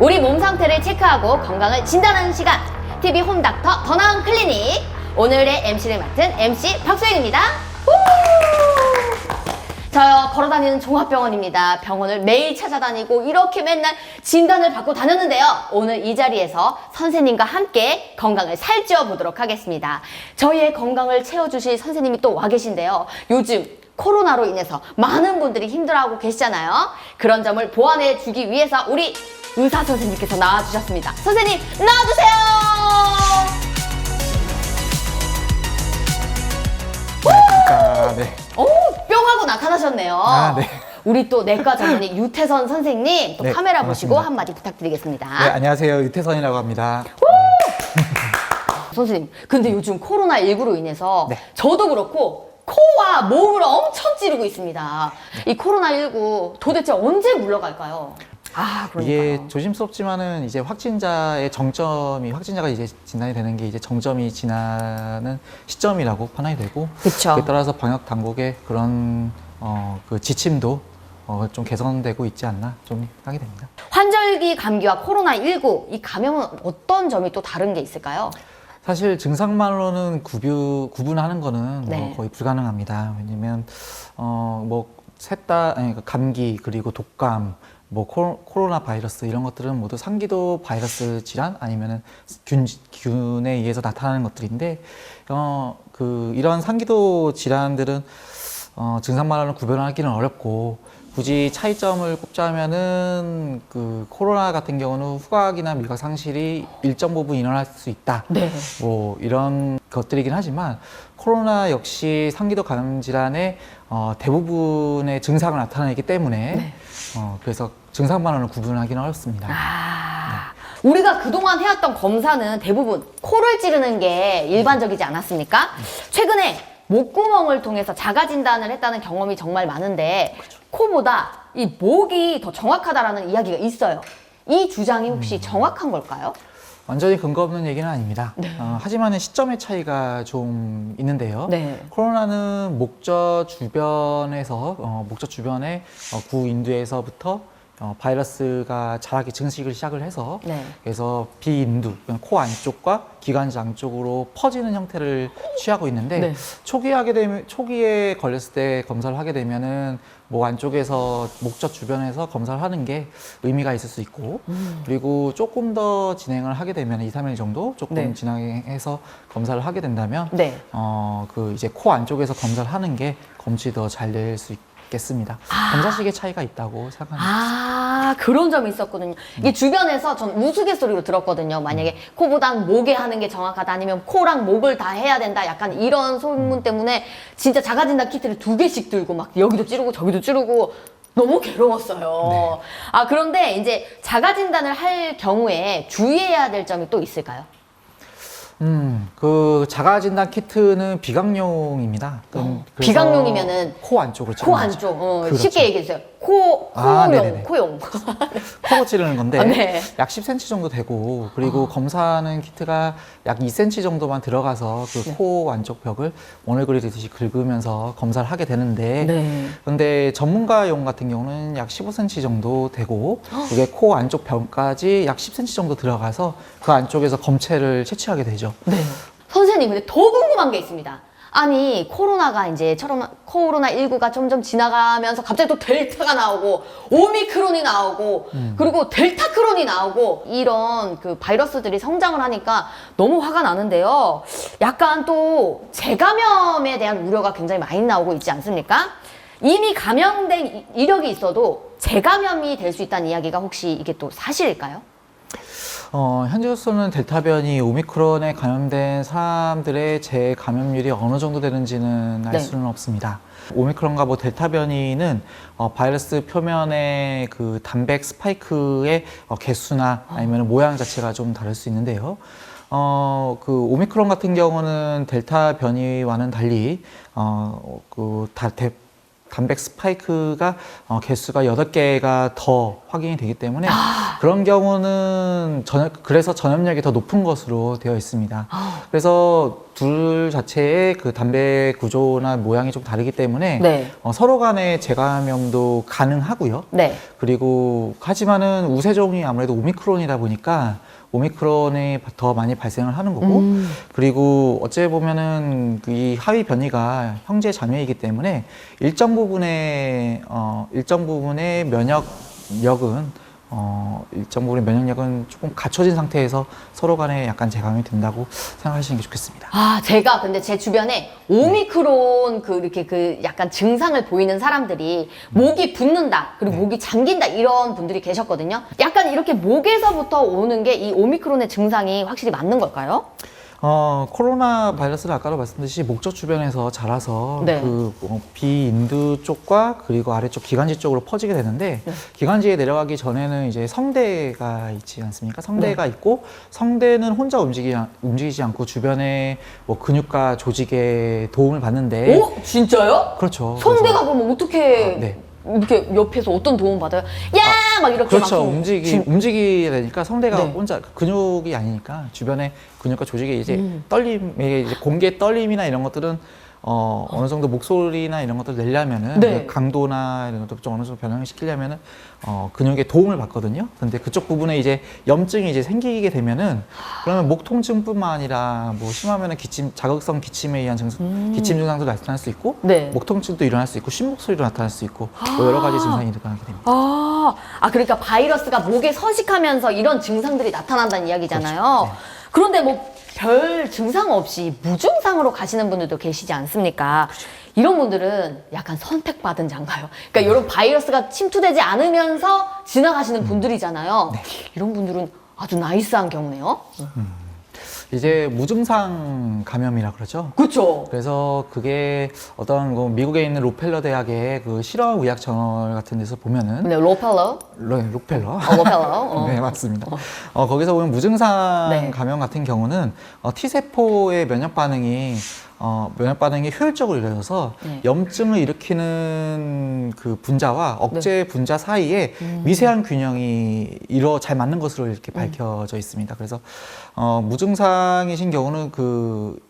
우리 몸 상태를 체크하고 건강을 진단하는 시간, TV 홈닥터 더 나은 클리닉. 오늘의 MC를 맡은 MC 박소영입니다. 저요, 걸어다니는 종합병원입니다. 병원을 매일 찾아다니고 이렇게 맨날 진단을 받고 다녔는데요. 오늘 이 자리에서 선생님과 함께 건강을 살찌워 보도록 하겠습니다. 저희의 건강을 채워주실 선생님이 또 와 계신데요. 요즘 코로나로 인해서 많은 분들이 힘들어하고 계시잖아요. 그런 점을 보완해 주기 위해서 우리 의사 선생님께서 나와주셨습니다. 선생님, 나와주세요! 네. 오, 뿅 하고 나타나셨네요. 아, 네. 우리 또 내과 전문의 유태선 선생님, 또 네, 카메라 보시고 반갑습니다. 한마디 부탁드리겠습니다. 네, 안녕하세요. 유태선이라고 합니다. 선생님, 근데 요즘 코로나19로 인해서 네. 저도 그렇고 코와 목을 엄청 찌르고 있습니다. 이 코로나19 도대체 언제 물러갈까요? 아, 그러니까요. 이게 조심스럽지만은 이제 확진자가 이제 진단이 되는 게 이제 정점이 지나는 시점이라고 판단이 되고, 그쵸. 그에 따라서 방역 당국의 그런 그 지침도 좀 개선되고 있지 않나 좀 하게 됩니다. 환절기 감기와 코로나19 이 감염은 어떤 점이 또 다른 게 있을까요? 사실 증상만으로는 구분하는 거는 네. 뭐 거의 불가능합니다. 왜냐면 뭐 셋 다 감기 그리고 독감 뭐 코로나 바이러스 이런 것들은 모두 상기도 바이러스 질환 아니면은 균에 의해서 나타나는 것들인데 이런 상기도 질환들은 증상만으로는 구별하기는 어렵고, 굳이 차이점을 꼽자면은 그 코로나 같은 경우는 후각이나 미각 상실이 일정 부분 일어날 수 있다. 네. 뭐 이런 것들이긴 하지만 코로나 역시 상기도 감염 질환의 대부분의 증상을 나타내기 때문에 네. 그래서 증상만으로는 구분하기는 어렵습니다. 우리가 그동안 해왔던 검사는 대부분 코를 찌르는 게 일반적이지 않았습니까? 최근에 목구멍을 통해서 자가 진단을 했다는 경험이 정말 많은데, 코보다 이 목이 더 정확하다라는 이야기가 있어요. 이 주장이 혹시 정확한 걸까요? 완전히 근거 없는 얘기는 아닙니다. 네. 하지만 시점의 차이가 좀 있는데요. 네. 코로나는 목젖 주변의 구인두에서부터 바이러스가 자라기 증식을 시작을 해서 네. 그래서 비인두, 코 안쪽과 기관지 안쪽으로 퍼지는 형태를 취하고 있는데, 네. 초기에 걸렸을 때 검사를 하게 되면은 목 안쪽에서 목젖 주변에서 검사를 하는 게 의미가 있을 수 있고, 그리고 조금 더 진행을 하게 되면 2, 3일 정도 조금 네. 진행해서 검사를 하게 된다면 네. 이제 코 안쪽에서 검사를 하는 게 검출이 더 잘 될 수 있겠습니다. 검사식의 차이가 있다고 생각합니다. 아, 그런 점이 있었거든요. 이게 주변에서 전 우스갯소리로 들었거든요. 만약에 코보단 목에 하는 게 정확하다, 아니면 코랑 목을 다 해야 된다, 약간 이런 소문 때문에 진짜 자가진단 키트를 2개씩 들고 막 여기도 찌르고 저기도 찌르고 너무 괴로웠어요. 네. 아, 그런데 이제 자가진단을 할 경우에 주의해야 될 점이 또 있을까요? 그 자가진단 키트는 비강용입니다. 그래서 비강용이면은 코 안쪽을 코 찌르는 안쪽, 거죠. 그렇죠. 쉽게 얘기해주세요. 코용, 네네네. 코용. 코로 찌르는 건데 네. 약 10cm 정도 되고, 그리고 검사하는 키트가 약 2cm 정도만 들어가서 그 코 안쪽 벽을 오늘 그리듯이 긁으면서 검사를 하게 되는데, 네. 근데 전문가용 같은 경우는 약 15cm 정도 되고, 이게 코 안쪽 벽까지 약 10cm 정도 들어가서 그 안쪽에서 검체를 채취하게 되죠. 네. 선생님, 근데 더 궁금한 게 있습니다. 아니, 코로나19가 점점 지나가면서 갑자기 또 델타가 나오고, 오미크론이 나오고, 그리고 델타크론이 나오고, 이런 그 바이러스들이 성장을 하니까 너무 화가 나는데요. 약간 또 재감염에 대한 우려가 굉장히 많이 나오고 있지 않습니까? 이미 감염된 이력이 있어도 재감염이 될 수 있다는 이야기가 혹시 이게 또 사실일까요? 현재로서는 델타 변이 오미크론에 감염된 사람들의 재감염률이 어느 정도 되는지는 알 네. 수는 없습니다. 오미크론과 뭐 델타 변이는 바이러스 표면의 그 단백 스파이크의 개수나 아니면 모양 자체가 좀 다를 수 있는데요. 그 오미크론 같은 경우는 델타 변이와는 달리 단백 스파이크가 개수가 8개가 더 확인이 되기 때문에 그런 경우는 그래서 전염력이 더 높은 것으로 되어 있습니다. 그래서 둘 자체의 그 담배 구조나 모양이 좀 다르기 때문에 네. 서로 간의 재감염도 가능하고요. 네. 그리고 하지만은 우세종이 아무래도 오미크론이다 보니까 오미크론이 더 많이 발생을 하는 거고, 그리고 어째 보면은 이 하위 변이가 형제 자매이기 때문에 일정 부분의 면역력은 조금 갖춰진 상태에서 서로 간에 약간 재감이 된다고 생각하시는 게 좋겠습니다. 아, 제가 근데 제 주변에 오미크론 이렇게 약간 증상을 보이는 사람들이 목이 붓는다, 그리고 목이 잠긴다 이런 분들이 계셨거든요. 약간 이렇게 목에서부터 오는 게 이 오미크론의 증상이 확실히 맞는 걸까요? 코로나 바이러스는 아까도 말씀드렸듯이 목젖 주변에서 자라서 네. 비인두 쪽과 그리고 아래쪽 기관지 쪽으로 퍼지게 되는데, 기관지에 내려가기 전에는 이제 성대가 있지 않습니까? 성대가 있고, 성대는 혼자 움직이지 않고 주변에 뭐 근육과 조직에 도움을 받는데. 오, 진짜요? 그렇죠. 성대가 그러면 어떻게 네. 이렇게 옆에서 어떤 도움 받아요? 야! 막 이렇게 그렇죠. 막 움직이게 되니까 성대가 네. 혼자 근육이 아니니까 주변에 근육과 조직에 이제 떨림에 이제 공기의 떨림이나 이런 것들은 어느 정도 목소리나 이런 것들을 내려면은 네. 그 강도나 이런 것들 좀 어느 정도 변형을 시키려면은 근육의 도움을 받거든요. 근데 그쪽 부분에 이제 염증이 이제 생기게 되면은, 그러면 목 통증뿐만 아니라 뭐 심하면은 자극성 기침에 의한 기침 증상도 나타날 수 있고, 네. 목 통증도 일어날 수 있고, 쉰목소리도 나타날 수 있고, 뭐 여러 가지 증상이 일어나게 됩니다. 그러니까 바이러스가 목에 서식하면서 이런 증상들이 나타난다는 이야기잖아요. 그렇죠. 네. 그런데 뭐 별 증상 없이 무증상으로 가시는 분들도 계시지 않습니까? 그렇죠. 이런 분들은 약간 선택받은 자인가요? 그러니까 이런 바이러스가 침투되지 않으면서 지나가시는 분들이잖아요. 네. 이런 분들은 아주 나이스한 경우네요. 이제 무증상 감염이라 그러죠. 그렇죠. 그래서 그게 어떤 미국에 있는 로펠러 대학의 그 실험 의학 저널 같은 데서 보면은, 네, 로펠러. 로펠러. 로펠러. 네, 맞습니다. 거기서 보면 무증상 네. 감염 같은 경우는 T세포의 면역 반응이 효율적으로 이루어져서 네. 염증을 일으키는 그 분자와 억제 분자 사이에 미세한 균형이 잘 맞는 것으로 이렇게 밝혀져 있습니다. 그래서 무증상이신 경우는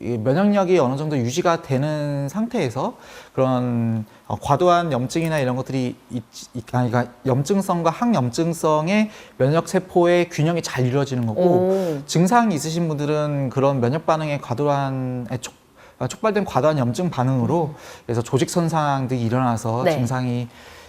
이 면역력이 어느 정도 유지가 되는 상태에서 그런 과도한 염증이나 이런 것들이 그러니까 염증성과 항염증성의 면역 세포의 균형이 잘 이루어지는 거고, 증상이 있으신 분들은 그런 면역 반응의 촉발된 과도한 염증 반응으로 그래서 조직 손상 등이 일어나서 네. 증상이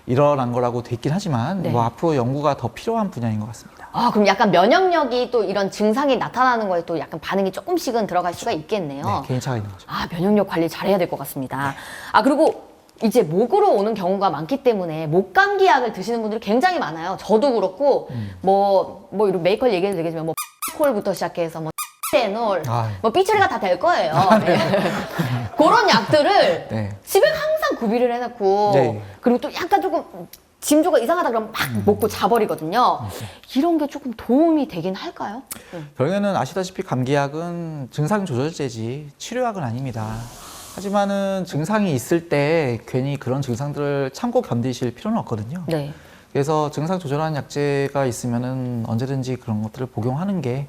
일어난 거라고 돼 있긴 하지만, 네. 뭐 앞으로 연구가 더 필요한 분야인 것 같습니다. 그럼 약간 면역력이 또 이런 증상이 나타나는 거에 또 약간 반응이 조금씩은 들어갈 수가 있겠네요. 네, 개인차가 있는 거죠. 면역력 관리 잘해야 될 것 같습니다. 그리고 이제 목으로 오는 경우가 많기 때문에 목감기약을 드시는 분들이 굉장히 많아요. 저도 그렇고 뭐 이런 메이커를 얘기해도 되겠지만 뭐 콜부터 시작해서 뭐 에놀, 뭐 삐처리가 다 될 거예요. 네. 그런 약들을 네. 집에 항상 구비를 해놓고, 네. 그리고 또 약간 조금 징조가 이상하다 그러면 막 먹고 자버리거든요. 이런 게 조금 도움이 되긴 할까요? 결국에는 아시다시피 감기약은 증상 조절제지 치료약은 아닙니다. 하지만은 증상이 있을 때 괜히 그런 증상들을 참고 견디실 필요는 없거든요. 네. 그래서 증상 조절하는 약제가 있으면은 언제든지 그런 것들을 복용하는 게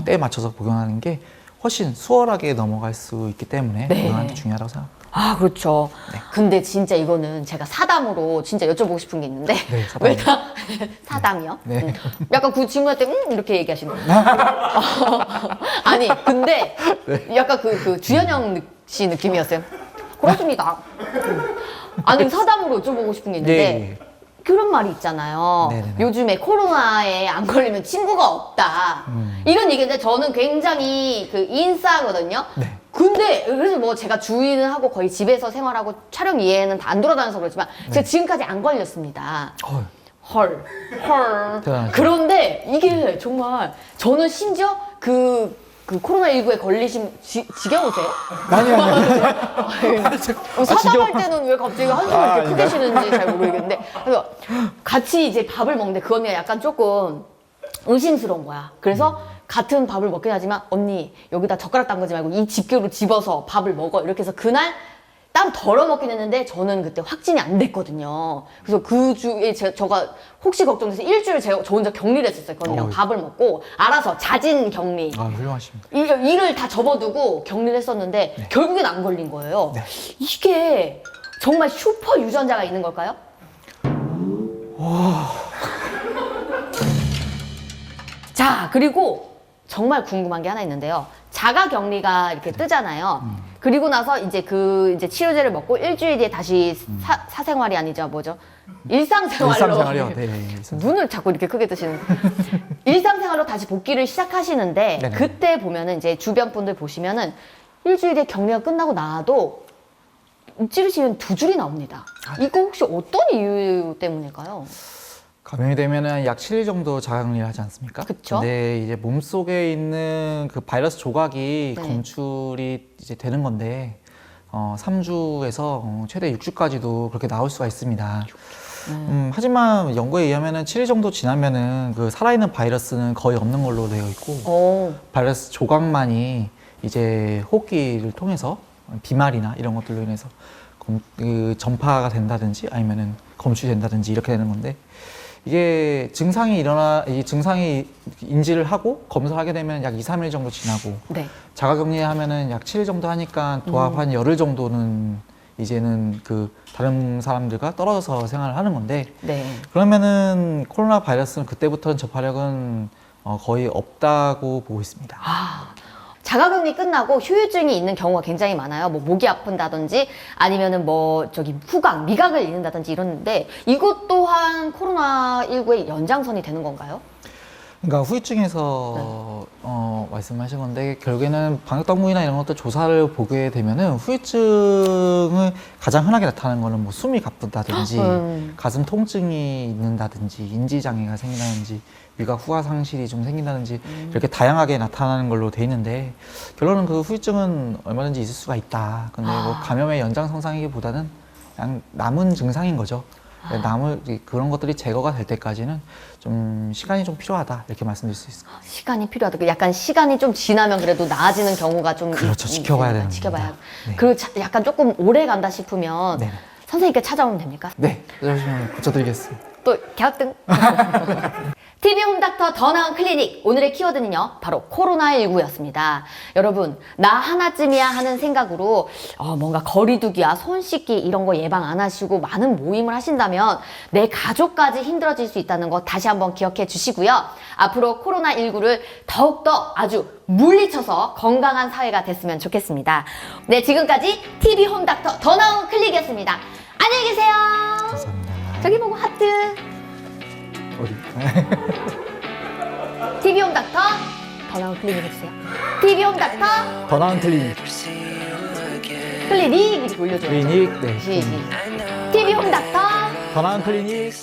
때에 맞춰서 복용하는 게 훨씬 수월하게 넘어갈 수 있기 때문에 네. 복용하는 게 중요하다고 생각합니다. 그렇죠. 네. 근데 진짜 이거는 제가 사담으로 진짜 여쭤보고 싶은 게 있는데. 네, 사담. 사담이요? 네. 약간 그 질문할 때, 이렇게 얘기하시는 거예요. 아니, 근데 약간 그 주현영 씨 느낌이었어요. 그렇습니다. 아니, 사담으로 여쭤보고 싶은 게 있는데. 네. 그런 말이 있잖아요. 네네네. 요즘에 코로나에 안 걸리면 친구가 없다. 이런 얘기인데 저는 굉장히 인싸거든요. 네. 근데 그래서 뭐 제가 주의는 하고 거의 집에서 생활하고 촬영 이외에는 다 안 돌아다녀서 그렇지만 제가 지금까지 안 걸렸습니다. 헐. 대단하죠. 그런데 이게 정말 저는 심지어 그 코로나19에 걸리신 지겨우세요? 아니요. 사담할 때는 왜 갑자기 한숨을 이렇게 크게 쉬는지 잘 모르겠는데. 그래서 같이 이제 밥을 먹는데 그건 약간 조금 의심스러운 거야. 그래서 같은 밥을 먹긴 하지만 언니 여기다 젓가락 담그지 말고 이 집게로 집어서 밥을 먹어. 이렇게 해서 그날 땀 덜어 먹긴 했는데 저는 그때 확진이 안 됐거든요. 그래서 그 주에 제가 혹시 걱정돼서 일주일 저 혼자 격리를 했었어요. 언니랑 어이. 밥을 먹고 알아서 자진 격리. 아, 훌륭하십니다. 일을 다 접어두고 격리를 했었는데 결국엔 안 걸린 거예요. 네. 이게 정말 슈퍼 유전자가 있는 걸까요? 자, 그리고 정말 궁금한 게 하나 있는데요. 자가 격리가 이렇게 뜨잖아요. 그리고 나서 이제 이제 치료제를 먹고 일주일 뒤에 다시 사생활이 아니죠. 뭐죠? 일상생활로. 일상생활이요. 네. 일상생활. 눈을 자꾸 이렇게 크게 뜨시는. 일상생활로 다시 복귀를 시작하시는데 네네. 그때 보면은 이제 주변 분들 보시면은 일주일 뒤에 격리가 끝나고 나도 찌르시면 2줄이 나옵니다. 이거 혹시 어떤 이유 때문일까요? 감염이 되면은 약 7일 정도 자가격리를 하지 않습니까? 그쵸. 근데 이제 몸속에 있는 그 바이러스 조각이 네. 검출이 이제 되는 건데 3주에서 최대 6주까지도 그렇게 나올 수가 있습니다. 하지만 연구에 의하면은 7일 정도 지나면은 그 살아있는 바이러스는 거의 없는 걸로 되어 있고 바이러스 조각만이 이제 호흡기를 통해서 비말이나 이런 것들로 인해서 그 전파가 된다든지 아니면은 검출된다든지 이렇게 되는 건데 이게 이 증상이 인지를 하고 검사를 하게 되면 약 2, 3일 정도 지나고 네. 자가격리 하면은 약 7일 정도 하니까 도합 한 열흘 정도는 이제는 그 다른 사람들과 떨어져서 생활을 하는 건데 네. 그러면은 코로나 바이러스는 그때부터는 접하력은 거의 없다고 보고 있습니다. 자가격리 끝나고 후유증이 있는 경우가 굉장히 많아요. 뭐 목이 아픈다든지 아니면은 뭐 후각, 미각을 잃는다든지 이러는데 이것 또한 코로나19의 연장선이 되는 건가요? 그러니까 후유증에서 말씀하신 건데 결국에는 방역당국이나 이런 것들 조사를 보게 되면은 후유증을 가장 흔하게 나타나는 거는 뭐 숨이 가쁘다든지 가슴 통증이 있는다든지 인지장애가 생긴다든지 위각 후각 상실이 좀 생긴다든지 이렇게 다양하게 나타나는 걸로 돼 있는데 결론은 그 후유증은 얼마든지 있을 수가 있다. 근데 뭐 감염의 연장선상이기보다는 그냥 남은 증상인 거죠. 그런 것들이 제거가 될 때까지는 좀 시간이 좀 필요하다 이렇게 말씀드릴 수 있습니다. 시간이 필요하다. 약간 시간이 좀 지나면 그래도 나아지는 경우가 좀 그렇죠. 지켜봐야 됩니다. 지켜봐야. 네. 그리고 약간 조금 오래 간다 싶으면 네. 선생님께 찾아오면 됩니까? 네, 고쳐드리겠습니다. 또 계약등. TV 홈닥터 더 나은 클리닉 오늘의 키워드는요 바로 코로나19였습니다. 여러분 나 하나쯤이야 하는 생각으로 뭔가 거리두기와 손 씻기 이런 거 예방 안 하시고 많은 모임을 하신다면 내 가족까지 힘들어질 수 있다는 거 다시 한번 기억해 주시고요. 앞으로 코로나19를 더욱더 아주 물리쳐서 건강한 사회가 됐으면 좋겠습니다. 네, 지금까지 TV 홈닥터 더 나은 클리닉이었습니다. 안녕히 계세요. 감사합니다. 저기 보고 하트. 어디? TV 홈닥터 더 나은 클리닉 해주세요. TV 홈닥터 더 나은 클리닉. 클리닉 이렇게 올려줘요. 클리닉. 네. TV 홈닥터 더 나은 클리닉.